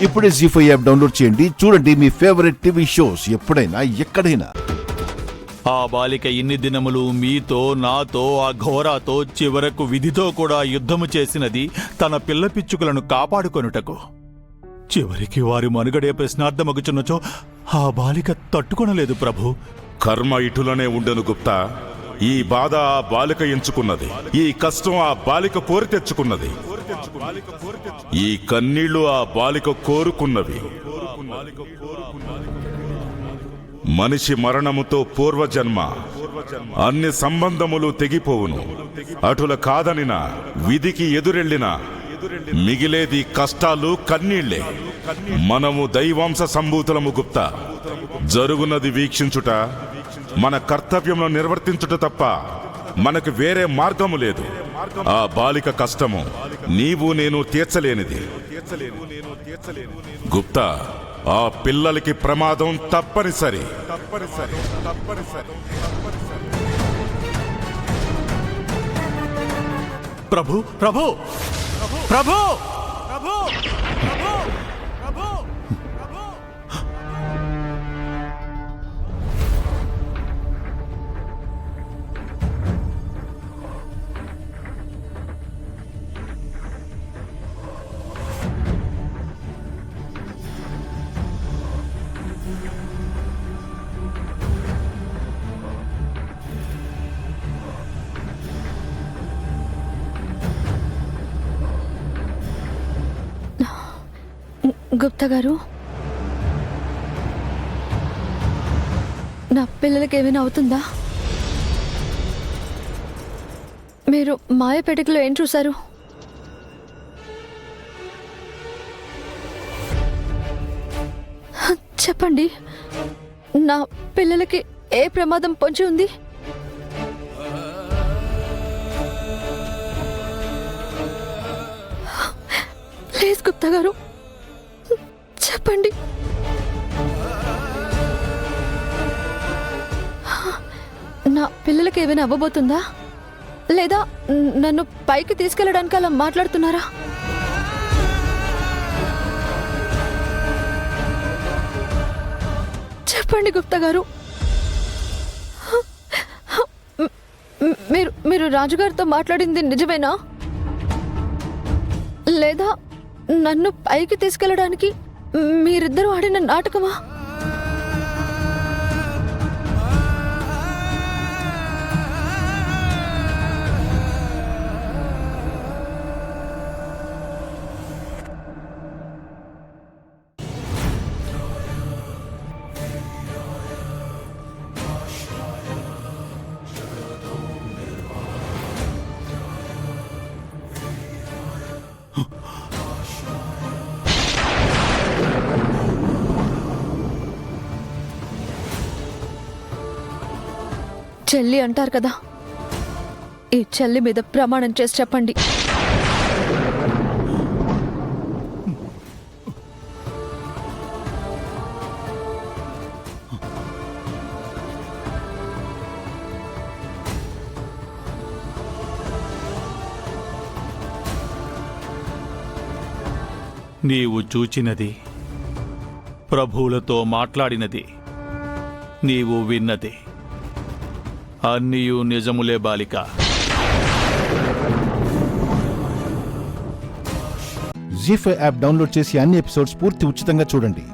ఇప్పుడే జీ5 app download చేయండి. చూడండి మీ ఫేవరెట్ టీవీ షోస్ ఎప్పుడైనా ఎక్కడైనా. ఆ బాలిక ఇన్ని దినములు మీతో నాతో ఆ ఘోరాతో చివరకు విధితో కూడా యుద్ధము చేసినది తన పిల్ల పిచ్చుకలను కాపాడుకొనుటకు. చివరికి వారి మనుగడే ప్రశ్నార్థమగుచున్నచో ఆ బాలిక తట్టుకొనలేదు ప్రభు. కర్మ ఇటులనే ఉండెను గుప్తా. ఈ బాధ ఆ బాలిక ఎంచుకున్నది, ఈ కష్టం ఆ బాలిక కోరి తెచ్చుకున్నది, ఈ కన్నీళ్లు ఆ బాలిక కోరుకున్నవి. మనిషి మరణముతో పూర్వజన్మ అన్ని సంబంధములు తెగిపోవును. అటుల కాదనినా విధికి ఎదురెళ్ళినా మిగిలేది కష్టాలు కన్నీళ్లే. మనము దైవాంశ సంభూతులము గుప్తా. జరుగునది వీక్షించుట, మన కర్తవ్యంలో నిర్వర్తించుట తప్ప మనకు వేరే మార్గము లేదు. ఆ బాలిక కష్టము నీవు నేను తీర్చలేనిది గుప్తా. ఆ పిల్లలకి ప్రమాదం తప్పనిసరి. ప్రభు ప్రభు ప్రభు ప్రభు గుప్తా గారు, నా పిల్లలకి ఏమైనా అవుతుందా? మీరు మాయపేటలో ఏం చూశారు? చెప్పండి, నా పిల్లలకి ఏ ప్రమాదం పొంచి ఉంది? ప్లీజ్ గుప్తా గారు చెప్పండి. నా పిల్లలకి ఏమైనా అవ్వబోతుందా, లేదా నన్ను పైకి తీసుకెళ్ళడానికి అలా మాట్లాడుతున్నారా? చెప్పండి గుప్తా గారు. మీరు రాజుగారితో మాట్లాడింది నిజమేనా, లేదా నన్ను పైకి తీసుకెళ్ళడానికి మీరిద్దరూ ఆడిన నాటకమా? చెల్లి అంటారు కదా, ఈ చెల్లి మీద ప్రమాణం చేసి చెప్పండి. నీవు చూచినది, ప్రభువులతో మాట్లాడినది, నీవు విన్నది అన్నీయు నిజములే బాలిక. జీ5 యాప్ డౌన్లోడ్ చేసి అన్ని ఎపిసోడ్స్ పూర్తి ఉచితంగా చూడండి.